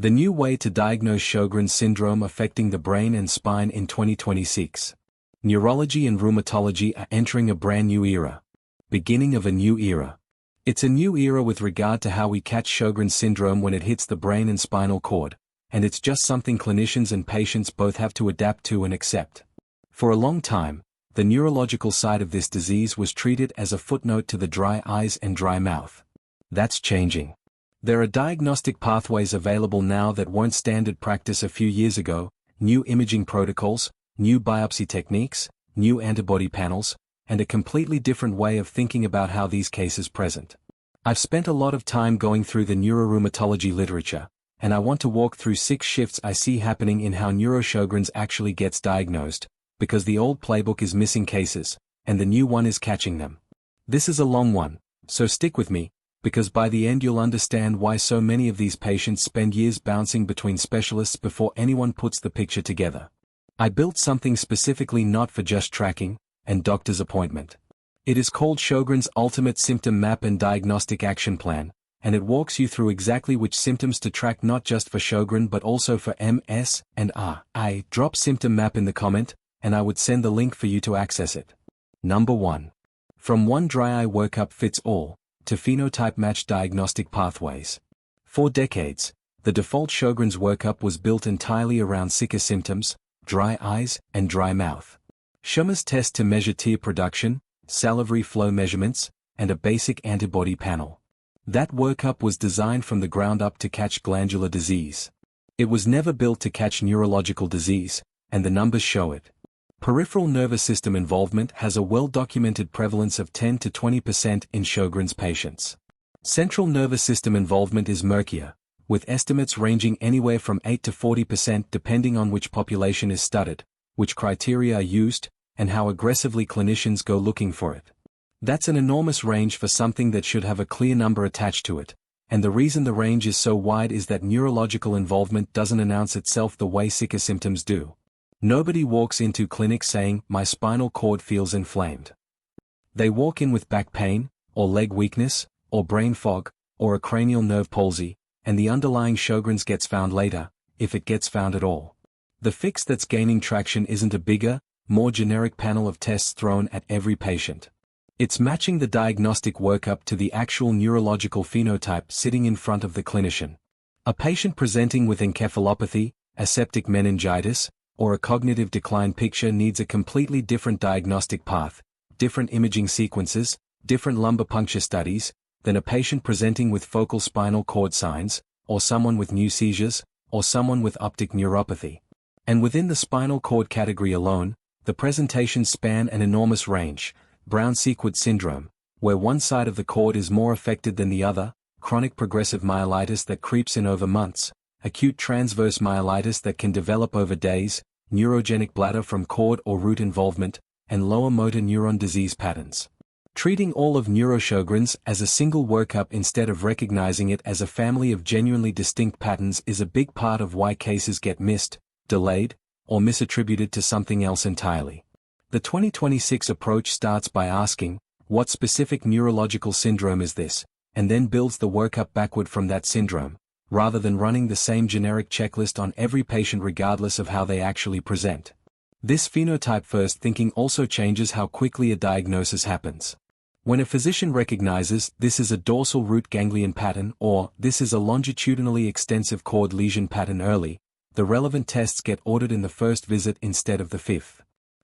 The new way to diagnose Sjogren's syndrome affecting the brain and spine in 2026. Neurology and rheumatology are entering a brand new era. Beginning of a new era. It's a new era with regard to how we catch Sjogren's syndrome when it hits the brain and spinal cord, and it's just something clinicians and patients both have to adapt to and accept. For a long time, the neurological side of this disease was treated as a footnote to the dry eyes and dry mouth. That's changing. There are diagnostic pathways available now that weren't standard practice a few years ago, new imaging protocols, new biopsy techniques, new antibody panels, and a completely different way of thinking about how these cases present. I've spent a lot of time going through the neurorheumatology literature, and I want to walk through 6 shifts I see happening in how Sjogren's actually gets diagnosed, because the old playbook is missing cases, and the new one is catching them. This is a long one, so stick with me, because by the end you'll understand why so many of these patients spend years bouncing between specialists before anyone puts the picture together. I built something specifically not for just tracking and doctor's appointment. It is called Sjogren's Ultimate Symptom Map and Diagnostic Action Plan, and it walks you through exactly which symptoms to track not just for Sjogren but also for MS and I drop symptom map in the comment, and I would send the link for you to access it. Number 1. From one dry eye workup fits all, to phenotype-matched diagnostic pathways. For decades, the default Sjogren's workup was built entirely around sicca symptoms, dry eyes, and dry mouth. Schummer's test to measure tear production, salivary flow measurements, and a basic antibody panel. That workup was designed from the ground up to catch glandular disease. It was never built to catch neurological disease, and the numbers show it. Peripheral nervous system involvement has a well-documented prevalence of 10 to 20% in Sjogren's patients. Central nervous system involvement is murkier, with estimates ranging anywhere from 8 to 40% depending on which population is studied, which criteria are used, and how aggressively clinicians go looking for it. That's an enormous range for something that should have a clear number attached to it, and the reason the range is so wide is that neurological involvement doesn't announce itself the way sicca symptoms do. Nobody walks into clinic saying, "My spinal cord feels inflamed." They walk in with back pain, or leg weakness, or brain fog, or a cranial nerve palsy, and the underlying Sjogren's gets found later, if it gets found at all. The fix that's gaining traction isn't a bigger, more generic panel of tests thrown at every patient. It's matching the diagnostic workup to the actual neurological phenotype sitting in front of the clinician. A patient presenting with encephalopathy, aseptic meningitis, or a cognitive decline picture needs a completely different diagnostic path, different imaging sequences, different lumbar puncture studies, than a patient presenting with focal spinal cord signs, or someone with new seizures, or someone with optic neuropathy. And within the spinal cord category alone, the presentations span an enormous range: Brown-Sequard syndrome, where one side of the cord is more affected than the other, chronic progressive myelitis that creeps in over months, acute transverse myelitis that can develop over days, neurogenic bladder from cord or root involvement, and lower motor neuron disease patterns. Treating all of Sjogren's as a single workup instead of recognizing it as a family of genuinely distinct patterns is a big part of why cases get missed, delayed, or misattributed to something else entirely. The 2026 approach starts by asking, what specific neurological syndrome is this, and then builds the workup backward from that syndrome, rather than running the same generic checklist on every patient regardless of how they actually present. This phenotype-first thinking also changes how quickly a diagnosis happens. When a physician recognizes this is a dorsal root ganglion pattern or this is a longitudinally extensive cord lesion pattern early, the relevant tests get ordered in the first visit instead of the 5th.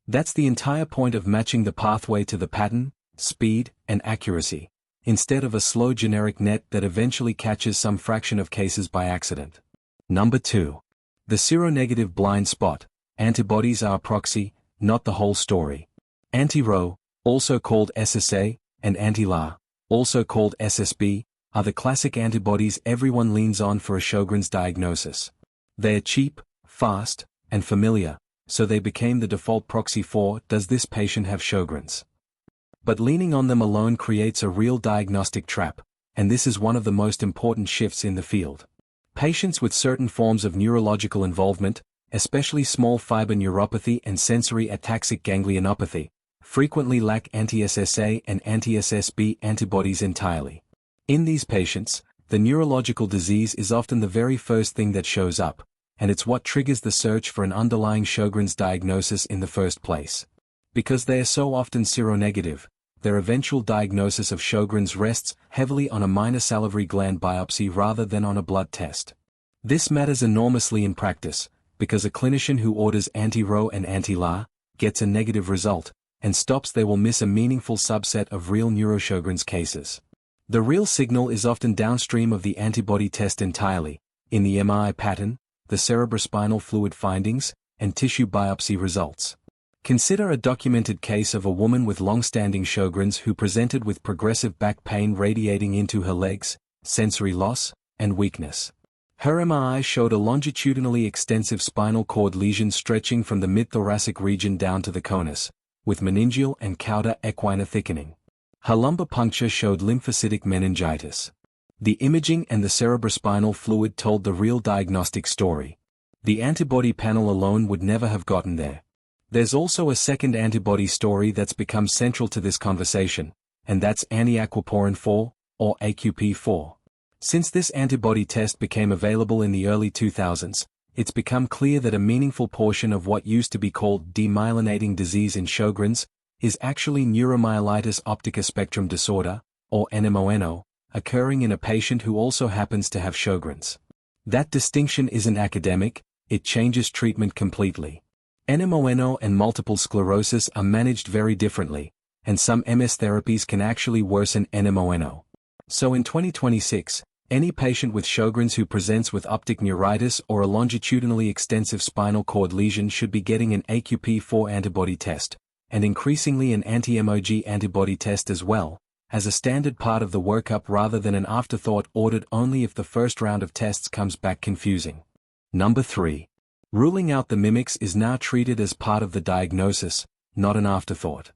That's the entire point of matching the pathway to the pattern, speed, and accuracy, instead of a slow generic net that eventually catches some fraction of cases by accident. Number 2. The seronegative blind spot. Antibodies are a proxy, not the whole story. Anti-Ro, also called SSA, and anti-La, also called SSB, are the classic antibodies everyone leans on for a Sjogren's diagnosis. They are cheap, fast, and familiar, so they became the default proxy for, does this patient have Sjogren's? But leaning on them alone creates a real diagnostic trap, and this is one of the most important shifts in the field. Patients with certain forms of neurological involvement, especially small fiber neuropathy and sensory ataxic ganglionopathy, frequently lack anti-SSA and anti-SSB antibodies entirely. In these patients, the neurological disease is often the very first thing that shows up, and it's what triggers the search for an underlying Sjogren's diagnosis in the first place. Because they are so often seronegative, their eventual diagnosis of Sjogren's rests heavily on a minor salivary gland biopsy rather than on a blood test. This matters enormously in practice, because a clinician who orders anti-Ro and anti-La gets a negative result, and stops they will miss a meaningful subset of real neuro-Sjogren's cases. The real signal is often downstream of the antibody test entirely, in the MRI pattern, the cerebrospinal fluid findings, and tissue biopsy results. Consider a documented case of a woman with long-standing Sjogren's who presented with progressive back pain radiating into her legs, sensory loss, and weakness. Her MRI showed a longitudinally extensive spinal cord lesion stretching from the mid-thoracic region down to the conus, with meningeal and cauda equina thickening. Her lumbar puncture showed lymphocytic meningitis. The imaging and the cerebrospinal fluid told the real diagnostic story. The antibody panel alone would never have gotten there. There's also a second antibody story that's become central to this conversation, and that's anti-aquaporin 4, or AQP4. Since this antibody test became available in the early 2000s, it's become clear that a meaningful portion of what used to be called demyelinating disease in Sjogren's is actually neuromyelitis optica spectrum disorder, or NMONO, occurring in a patient who also happens to have Sjogren's. That distinction isn't academic, it changes treatment completely. NMONO and multiple sclerosis are managed very differently, and some MS therapies can actually worsen NMONO. So in 2026, any patient with Sjogren's who presents with optic neuritis or a longitudinally extensive spinal cord lesion should be getting an AQP4 antibody test, and increasingly an anti-MOG antibody test as well, as a standard part of the workup rather than an afterthought ordered only if the first round of tests comes back confusing. Number 3. Ruling out the mimics is now treated as part of the diagnosis, not an afterthought.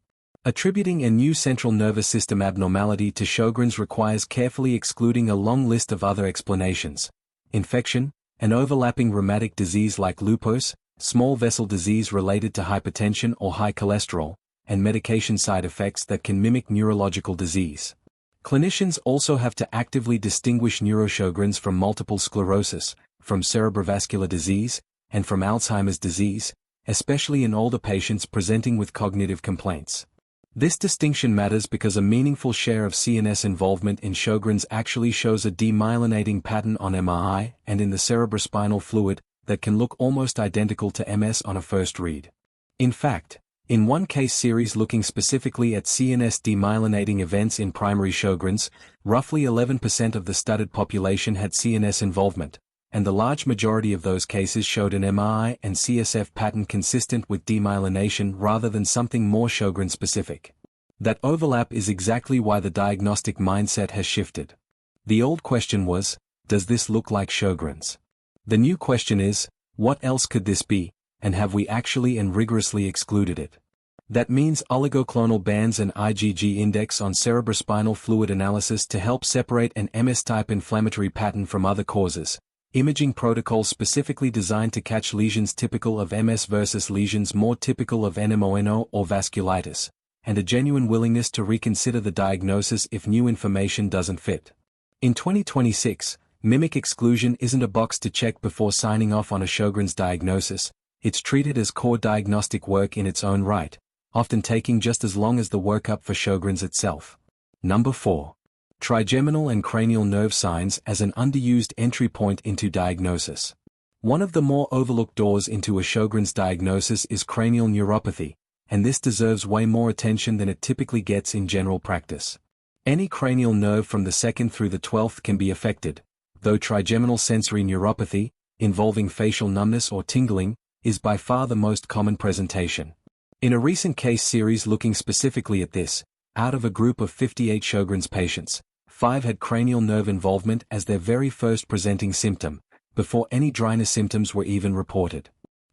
Attributing a new central nervous system abnormality to Sjogren's requires carefully excluding a long list of other explanations: infection, an overlapping rheumatic disease like lupus, small vessel disease related to hypertension or high cholesterol, and medication side effects that can mimic neurological disease. Clinicians also have to actively distinguish neurosjogren's from multiple sclerosis, from cerebrovascular disease, and from Alzheimer's disease, especially in older patients presenting with cognitive complaints. This distinction matters because a meaningful share of CNS involvement in Sjogren's actually shows a demyelinating pattern on MRI and in the cerebrospinal fluid that can look almost identical to MS on a first read. In fact, in one case series looking specifically at CNS demyelinating events in primary Sjogren's, roughly 11% of the studied population had CNS involvement, and the large majority of those cases showed an MRI and CSF pattern consistent with demyelination rather than something more Sjogren specific. That overlap is exactly why the diagnostic mindset has shifted. The old question was, does this look like Sjogren's? The new question is, what else could this be, and have we actually and rigorously excluded it? That means oligoclonal bands and IgG index on cerebrospinal fluid analysis to help separate an MS-type inflammatory pattern from other causes, imaging protocols specifically designed to catch lesions typical of MS versus lesions more typical of NMONO or vasculitis, and a genuine willingness to reconsider the diagnosis if new information doesn't fit. In 2026, mimic exclusion isn't a box to check before signing off on a Sjogren's diagnosis, it's treated as core diagnostic work in its own right, often taking just as long as the workup for Sjogren's itself. Number 4. Trigeminal and cranial nerve signs as an underused entry point into diagnosis. One of the more overlooked doors into a Sjogren's diagnosis is cranial neuropathy, and this deserves way more attention than it typically gets in general practice. Any cranial nerve from the 2nd through the 12th can be affected, though trigeminal sensory neuropathy, involving facial numbness or tingling, is by far the most common presentation. In a recent case series looking specifically at this, out of a group of 58 Sjogren's patients, 5 had cranial nerve involvement as their very first presenting symptom, before any dryness symptoms were even reported.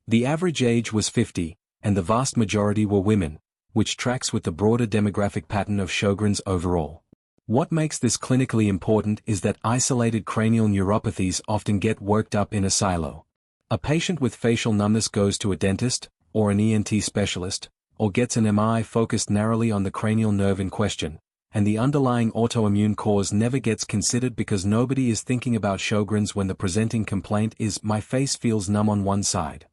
The average age was 50, and the vast majority were women, which tracks with the broader demographic pattern of Sjogren's overall. What makes this clinically important is that isolated cranial neuropathies often get worked up in a silo. A patient with facial numbness goes to a dentist, or an ENT specialist, or gets an MRI focused narrowly on the cranial nerve in question, and the underlying autoimmune cause never gets considered because nobody is thinking about Sjogren's when the presenting complaint is "my face feels numb on one side."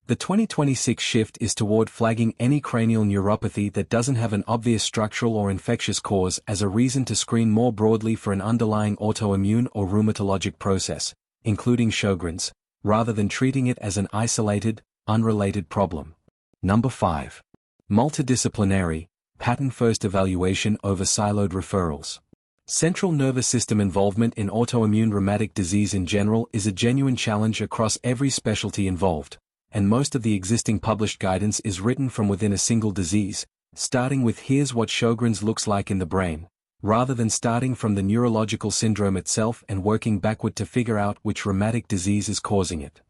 The 2026 shift is toward flagging any cranial neuropathy that doesn't have an obvious structural or infectious cause as a reason to screen more broadly for an underlying autoimmune or rheumatologic process, including Sjogren's, rather than treating it as an isolated, unrelated problem. Number 5. Multidisciplinary, pattern-first evaluation over siloed referrals. Central nervous system involvement in autoimmune rheumatic disease in general is a genuine challenge across every specialty involved, and most of the existing published guidance is written from within a single disease, starting with "here's what Sjogren's looks like in the brain," rather than starting from the neurological syndrome itself and working backward to figure out which rheumatic disease is causing it.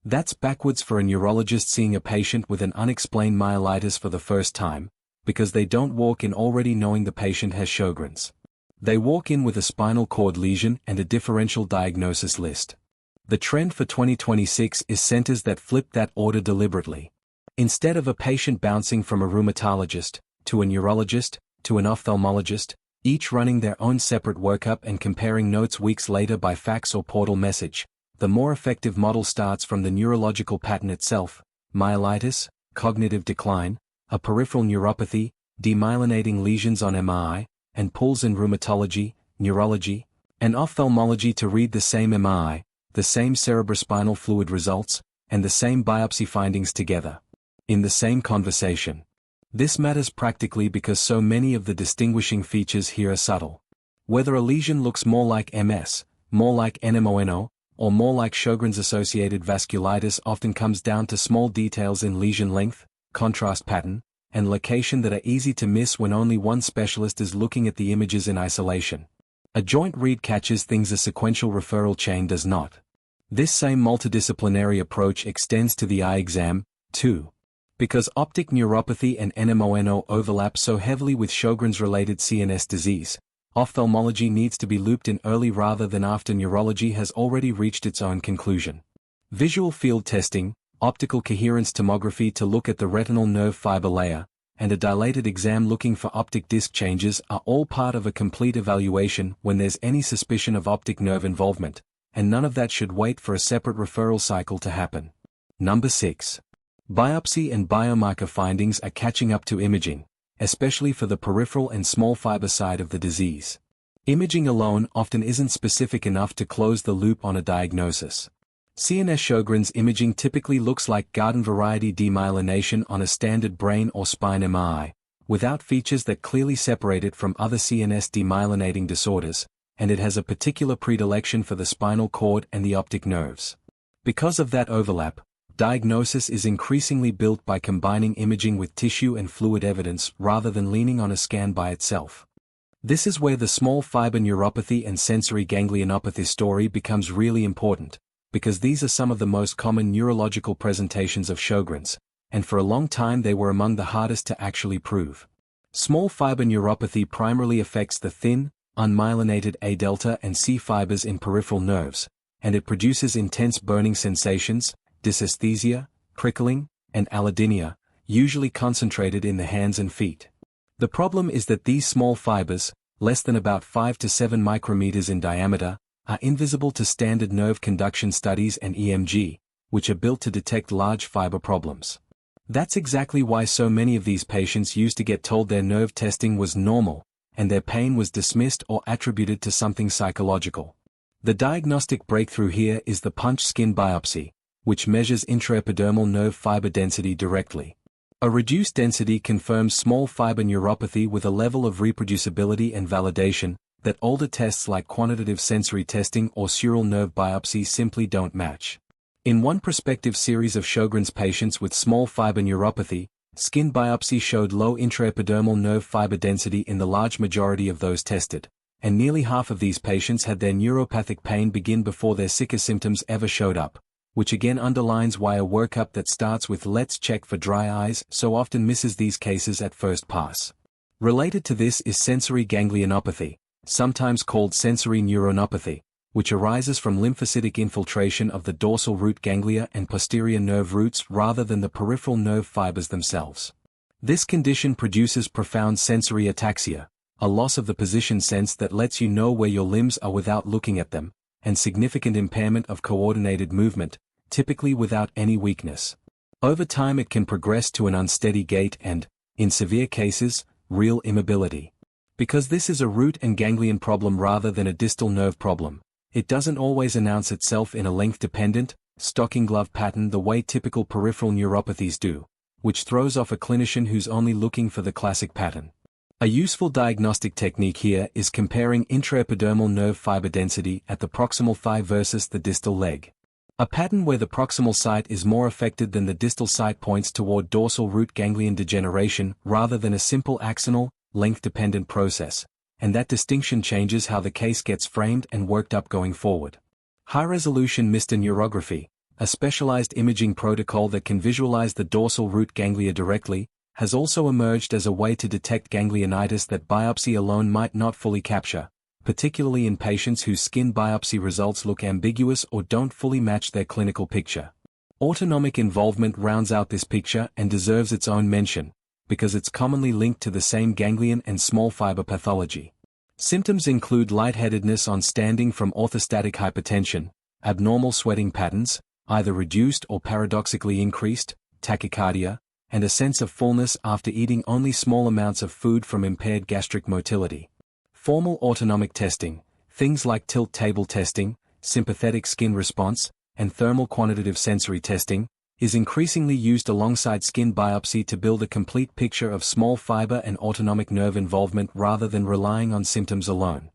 That's backwards for a neurologist seeing a patient with an unexplained myelitis for the first time, because they don't walk in already knowing the patient has Sjogren's. They walk in with a spinal cord lesion and a differential diagnosis list. The trend for 2026 is centers that flip that order deliberately. Instead of a patient bouncing from a rheumatologist, to a neurologist, to an ophthalmologist, each running their own separate workup and comparing notes weeks later by fax or portal message, the more effective model starts from the neurological pattern itself: myelitis, cognitive decline, a peripheral neuropathy, demyelinating lesions on MRI, and pulls in rheumatology, neurology, and ophthalmology to read the same MRI, the same cerebrospinal fluid results, and the same biopsy findings together, in the same conversation. This matters practically because so many of the distinguishing features here are subtle. Whether a lesion looks more like MS, more like NMONO, or more like Sjogren's-associated vasculitis often comes down to small details in lesion length, contrast pattern, and location that are easy to miss when only one specialist is looking at the images in isolation. A joint read catches things a sequential referral chain does not. This same multidisciplinary approach extends to the eye exam, too. Because optic neuropathy and NMONO overlap so heavily with Sjogren's-related CNS disease, ophthalmology needs to be looped in early rather than after neurology has already reached its own conclusion. Visual field testing, optical coherence tomography to look at the retinal nerve fiber layer, and a dilated exam looking for optic disc changes are all part of a complete evaluation when there's any suspicion of optic nerve involvement, and none of that should wait for a separate referral cycle to happen. Number 6. Biopsy and biomarker findings are catching up to imaging, especially for the peripheral and small fiber side of the disease. Imaging alone often isn't specific enough to close the loop on a diagnosis. CNS Sjogren's imaging typically looks like garden-variety demyelination on a standard brain or spine MRI, without features that clearly separate it from other CNS demyelinating disorders, and it has a particular predilection for the spinal cord and the optic nerves. Because of that overlap, diagnosis is increasingly built by combining imaging with tissue and fluid evidence rather than leaning on a scan by itself. This is where the small fiber neuropathy and sensory ganglionopathy story becomes really important, because these are some of the most common neurological presentations of Sjogren's, and for a long time they were among the hardest to actually prove. Small fiber neuropathy primarily affects the thin, unmyelinated A delta and C fibers in peripheral nerves, and it produces intense burning sensations, dysesthesia, prickling, and allodynia, usually concentrated in the hands and feet. The problem is that these small fibers, less than about 5 to 7 micrometers in diameter, are invisible to standard nerve conduction studies and EMG, which are built to detect large fiber problems. That's exactly why so many of these patients used to get told their nerve testing was normal, and their pain was dismissed or attributed to something psychological. The diagnostic breakthrough here is the punch skin biopsy, which measures intraepidermal nerve fiber density directly. A reduced density confirms small fiber neuropathy with a level of reproducibility and validation that older tests like quantitative sensory testing or sural nerve biopsy simply don't match. In one prospective series of Sjogren's patients with small fiber neuropathy, skin biopsy showed low intraepidermal nerve fiber density in the large majority of those tested, and nearly half of these patients had their neuropathic pain begin before their sicker symptoms ever showed up, which again underlines why a workup that starts with "let's check for dry eyes" so often misses these cases at first pass. Related to this is sensory ganglionopathy, sometimes called sensory neuronopathy, which arises from lymphocytic infiltration of the dorsal root ganglia and posterior nerve roots rather than the peripheral nerve fibers themselves. This condition produces profound sensory ataxia, a loss of the position sense that lets you know where your limbs are without looking at them, and significant impairment of coordinated movement, typically without any weakness. Over time it can progress to an unsteady gait and, in severe cases, real immobility. Because this is a root and ganglion problem rather than a distal nerve problem, it doesn't always announce itself in a length-dependent, stocking glove pattern the way typical peripheral neuropathies do, which throws off a clinician who's only looking for the classic pattern. A useful diagnostic technique here is comparing intraepidermal nerve fiber density at the proximal thigh versus the distal leg. A pattern where the proximal site is more affected than the distal site points toward dorsal root ganglion degeneration rather than a simple axonal, length-dependent process, and that distinction changes how the case gets framed and worked up going forward. High-resolution MR neurography, a specialized imaging protocol that can visualize the dorsal root ganglia directly, has also emerged as a way to detect ganglionitis that biopsy alone might not fully capture, particularly in patients whose skin biopsy results look ambiguous or don't fully match their clinical picture. Autonomic involvement rounds out this picture and deserves its own mention, because it's commonly linked to the same ganglion and small fiber pathology. Symptoms include lightheadedness on standing from orthostatic hypotension, abnormal sweating patterns, either reduced or paradoxically increased, tachycardia, and a sense of fullness after eating only small amounts of food from impaired gastric motility. Formal autonomic testing, things like tilt table testing, sympathetic skin response, and thermal quantitative sensory testing, is increasingly used alongside skin biopsy to build a complete picture of small fiber and autonomic nerve involvement rather than relying on symptoms alone.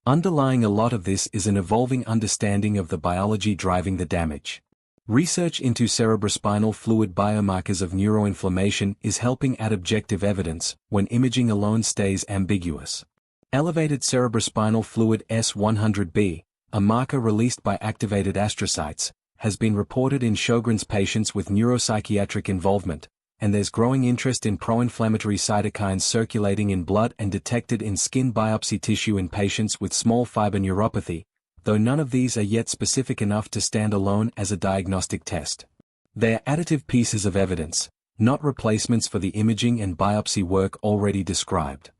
Underlying a lot of this is an evolving understanding of the biology driving the damage. Research into cerebrospinal fluid biomarkers of neuroinflammation is helping add objective evidence when imaging alone stays ambiguous. Elevated cerebrospinal fluid S100B, a marker released by activated astrocytes, has been reported in Sjogrens patients with neuropsychiatric involvement, and there's growing interest in pro-inflammatory cytokines circulating in blood and detected in skin biopsy tissue in patients with small fiber neuropathy, though none of these are yet specific enough to stand alone as a diagnostic test. They are additive pieces of evidence, not replacements for the imaging and biopsy work already described.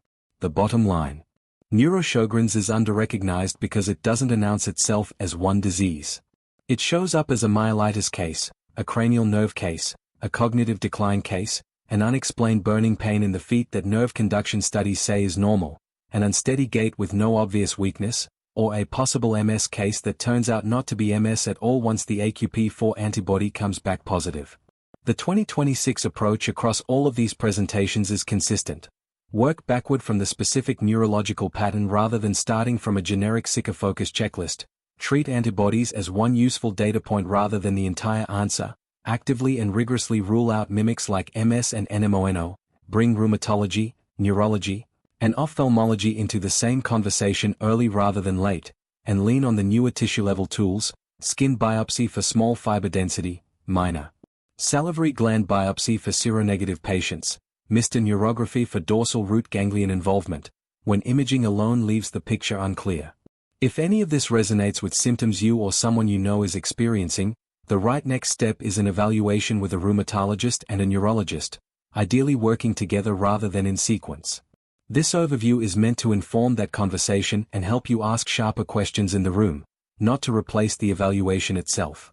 The bottom line: Sjogrens is underrecognized because it doesn't announce itself as one disease. It shows up as a myelitis case, a cranial nerve case, a cognitive decline case, an unexplained burning pain in the feet that nerve conduction studies say is normal, an unsteady gait with no obvious weakness, or a possible MS case that turns out not to be MS at all once the AQP4 antibody comes back positive. The 2026 approach across all of these presentations is consistent. Work backward from the specific neurological pattern rather than starting from a generic sicker-focus checklist. Treat antibodies as one useful data point rather than the entire answer. Actively and rigorously rule out mimics like MS and NMONO. Bring rheumatology, neurology, and ophthalmology into the same conversation early rather than late, and lean on the newer tissue-level tools, skin biopsy for small fiber density, minor salivary gland biopsy for seronegative patients, MR neurography for dorsal root ganglion involvement, when imaging alone leaves the picture unclear. If any of this resonates with symptoms you or someone you know is experiencing, the right next step is an evaluation with a rheumatologist and a neurologist, ideally working together rather than in sequence. This overview is meant to inform that conversation and help you ask sharper questions in the room, not to replace the evaluation itself.